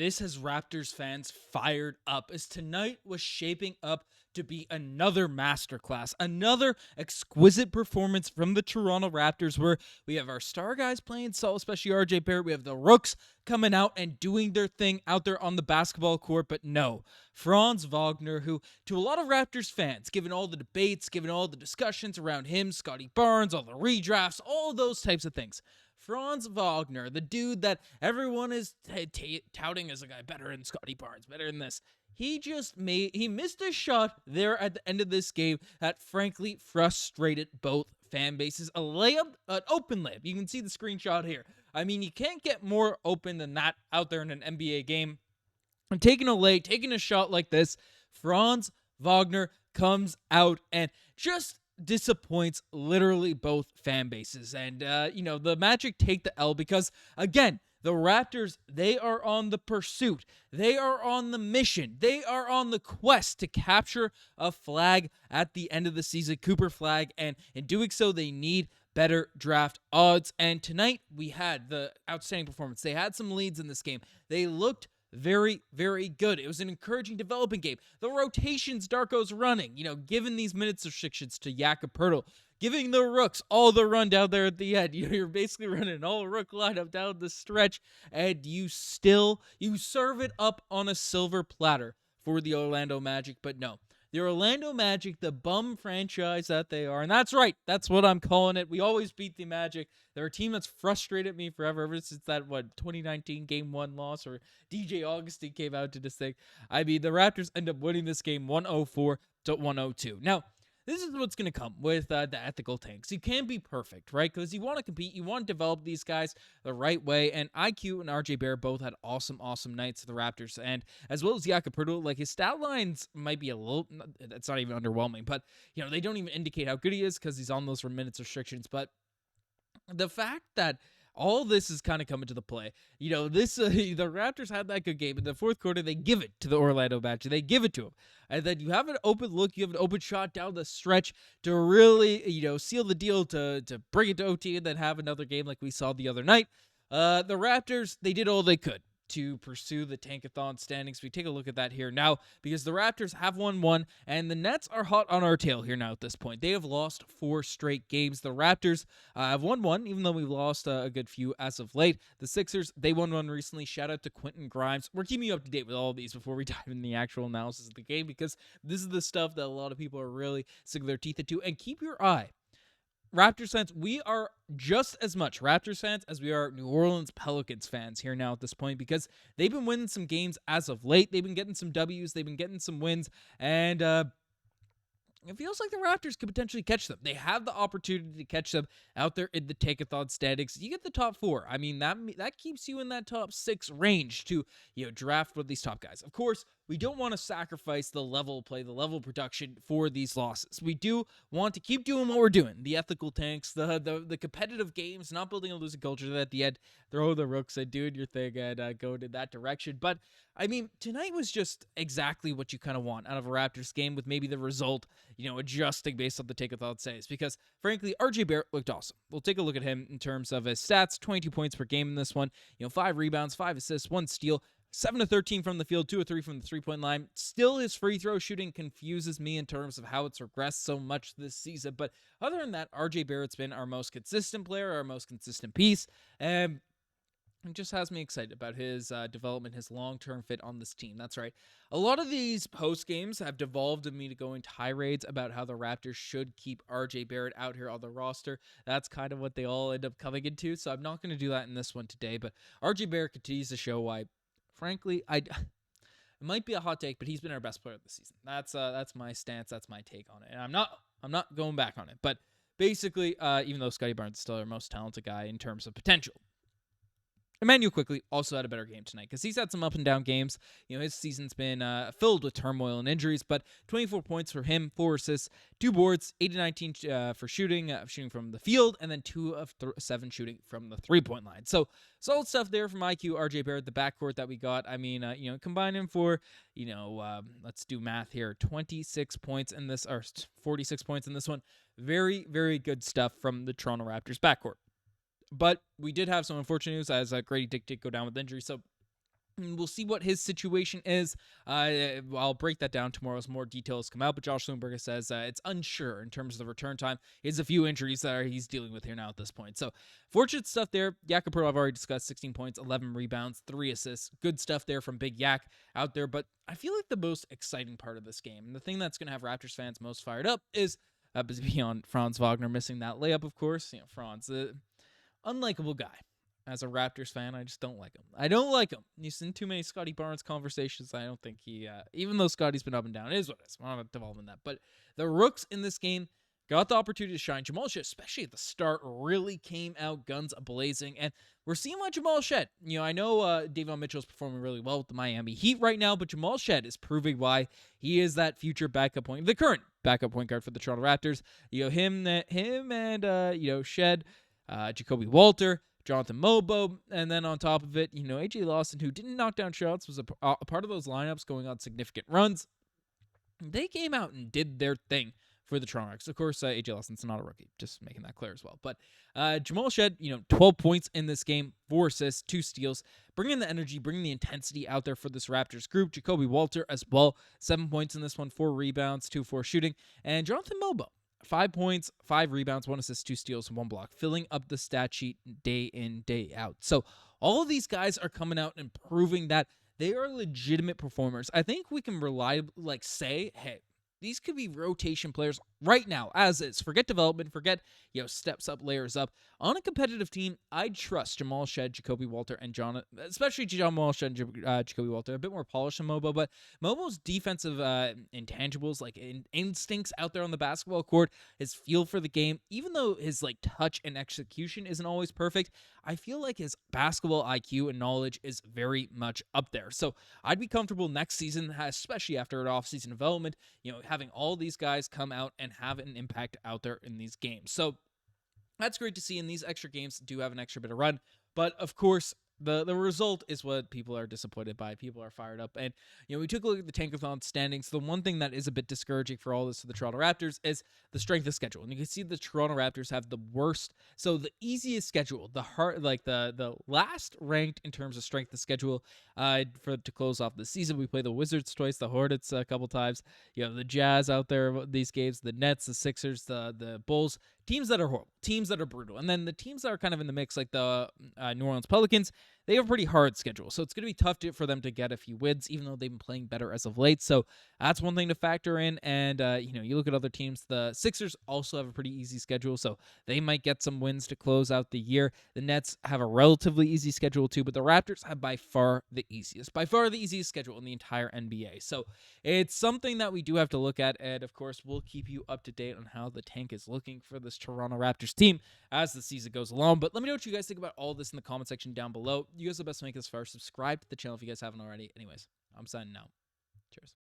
This has Raptors fans fired up, as tonight was shaping up to be another masterclass, another exquisite performance from the Toronto Raptors, where we have our star guys playing so, especially RJ Barrett. We have the rooks coming out and doing their thing out there on the basketball court. But no, Franz Wagner, who to a lot of Raptors fans, given all the debates, given all the discussions around him, Scottie Barnes, all the redrafts, all those types of things, Franz Wagner, the dude that everyone is touting as a guy better than Scottie Barnes, better than this. He missed a shot there at the end of this game that frankly frustrated both fan bases. A layup, an open layup. You can see the screenshot here. I mean, you can't get more open than that out there in an NBA game. And taking a shot like this, Franz Wagner comes out and just disappoints literally both fan bases. And, the Magic take the L because, again, the Raptors, they are on the pursuit. They are on the mission. They are on the quest to capture a flag at the end of the season, Cooper flag, and in doing so, they need better draft odds. And tonight, we had the outstanding performance. They had some leads in this game. They looked very, very good. It was an encouraging developing game. The rotations Darko's running, giving these minutes restrictions to Jakob Poeltl, giving the rooks all the run down there at the end. You're basically running an all-rook lineup down the stretch, and you serve it up on a silver platter for the Orlando Magic. But no, the Orlando Magic, the bum franchise that they are, and that's right, that's what I'm calling it. We always beat the Magic. They're a team that's frustrated me forever, ever since that, 2019 Game 1 loss, or DJ Augustine came out to this thing. I mean, the Raptors end up winning this game 104-102. Now, this is what's going to come with the ethical tanks. You can't be perfect, right? Because you want to compete. You want to develop these guys the right way. And IQ and RJ Barrett both had awesome nights for the Raptors. And as well as Jakob Poeltl, like his stat lines might be a little, it's not even underwhelming. But, they don't even indicate how good he is because he's on those minutes restrictions. But the fact that all this is kind of coming to the play. The Raptors had that good game. In the fourth quarter, they give it to the Orlando Magic. They give it to them. And then you have an open look, you have an open shot down the stretch to really, seal the deal to bring it to OT and then have another game like we saw the other night. The Raptors, they did all they could to pursue the tankathon standings. We take a look at that here now because the Raptors have won one and the Nets are hot on our tail here now at this point. They have lost 4 straight games. The Raptors have won one, even though we've lost a good few as of late. The Sixers, they won one recently. Shout out to Quentin Grimes. We're keeping you up to date with all of these before we dive into the actual analysis of the game because this is the stuff that a lot of people are really sinking their teeth into. And keep your eye. Raptors fans, we are just as much Raptors fans as we are New Orleans Pelicans fans here now at this point because they've been winning some games as of late. They've been getting some W's. They've been getting some wins. And it feels like the Raptors could potentially catch them. They have the opportunity to catch them out there in the tankathon standings. You get the top 4. I mean, that keeps you in that top 6 range to draft one of these top guys. Of course, we don't want to sacrifice the level play, the level production for these losses. We do want to keep doing what we're doing. The ethical tanks, the competitive games, not building a losing culture that at the end, throw the rooks and doing your thing and go in that direction. But, I mean, tonight was just exactly what you kind of want out of a Raptors game with maybe the result, adjusting based on the tankathon says. Because, frankly, RJ Barrett looked awesome. We'll take a look at him in terms of his stats. 22 points per game in this one. 5 rebounds, 5 assists, 1 steal. 7 of 13 from the field, 2 of 3 from the three-point line. Still, his free throw shooting confuses me in terms of how it's regressed so much this season. But other than that, RJ Barrett's been our most consistent player, our most consistent piece. And it just has me excited about his development, his long-term fit on this team. That's right. A lot of these post games have devolved in me to going tirades about how the Raptors should keep RJ Barrett out here on the roster. That's kind of what they all end up coming into. So I'm not going to do that in this one today. But RJ Barrett continues to show why. Frankly, it might be a hot take, but he's been our best player of the season. That's my stance. That's my take on it. And I'm not going back on it. But basically, even though Scottie Barnes is still our most talented guy in terms of potential, Immanuel Quickley also had a better game tonight because he's had some up and down games. His season's been filled with turmoil and injuries, but 24 points for him, 4 assists, 2 boards, 8-19 for shooting from the field, and then 2 of 7 shooting from the three-point line. So solid stuff there from IQ, RJ Barrett, the backcourt that we got. I mean, combine him for, let's do math here, 26 points in this, or 46 points in this one. Very, very good stuff from the Toronto Raptors backcourt. But we did have some unfortunate news as Gradey Dick did go down with injury. So And we'll see what his situation is. I'll break that down tomorrow as more details come out. But Josh Lundberg says it's unsure in terms of the return time. He has a few injuries that he's dealing with here now at this point. So fortunate stuff there. Jakob Poeltl, I've already discussed, 16 points, 11 rebounds, 3 assists. Good stuff there from Big Yak out there. But I feel like the most exciting part of this game, and the thing that's going to have Raptors fans most fired up, is beyond Franz Wagner missing that layup, of course. Franz, unlikable guy. As a Raptors fan, I just don't like him. I don't like him. He's in too many Scottie Barnes conversations. I don't think he, even though Scottie's been up and down, it is what it is. I'm not devolving that. But the rooks in this game got the opportunity to shine. Jamal Shead, especially at the start, really came out guns a-blazing. And we're seeing why Jamal Shead. I know Davion Mitchell's performing really well with the Miami Heat right now, but Jamal Shead is proving why he is that future backup point, the current backup point guard for the Toronto Raptors. Him and Shead, Jacoby Walter, Jonathan Mobo, and then on top of it, AJ Lawson, who didn't knock down shots, was a part of those lineups going on significant runs. They came out and did their thing for the Toronto Raptors. Of course, AJ Lawson's not a rookie, just making that clear as well. But Jamal Shead, 12 points in this game, 4 assists, 2 steals, bringing the energy, bringing the intensity out there for this Raptors group. Jacoby Walter as well, 7 points in this one, 4 rebounds, 2 for shooting, and Jonathan Mobo, 5 points, 5 rebounds, 1 assist, 2 steals, and 1 block, filling up the stat sheet day in, day out. So all of these guys are coming out and proving that they are legitimate performers. I think we can reliably say, hey, these could be rotation players right now, as is. Forget development, forget, steps up, layers up. On a competitive team, I'd trust Jamal Shead, Jacoby Walter, and especially Jamal Shead and Jacoby Walter, a bit more polished than Mobo, but Mobo's defensive intangibles, like instincts out there on the basketball court, his feel for the game, even though his touch and execution isn't always perfect, I feel like his basketball IQ and knowledge is very much up there. So I'd be comfortable next season, especially after an offseason development, having all these guys come out and have an impact out there in these games. So that's great to see, and these extra games do have an extra bit of run. But, of course, the result is what people are disappointed by. People are fired up. And, we took a look at the Tankathon standings. The one thing that is a bit discouraging for all this for the Toronto Raptors is the strength of schedule. And you can see the Toronto Raptors have the worst. So the easiest schedule, the last ranked in terms of strength of schedule to close off the season. We play the Wizards twice, the Hornets a couple times. The Jazz out there these games, the Nets, the Sixers, the Bulls. Teams that are horrible, teams that are brutal. And then the teams that are kind of in the mix, like the New Orleans Pelicans, they have a pretty hard schedule. So it's going to be tough for them to get a few wins, even though they've been playing better as of late. So that's one thing to factor in. And, you look at other teams. The Sixers also have a pretty easy schedule, so they might get some wins to close out the year. The Nets have a relatively easy schedule too, but the Raptors have by far the easiest schedule in the entire NBA. So it's something that we do have to look at. And, of course, we'll keep you up to date on how the tank is looking for this Toronto Raptors team as the season goes along. But let me know what you guys think about all this in the comment section down below. You guys are the best to make this far. Subscribe to the channel if you guys haven't already. Anyways, I'm signing out. Cheers.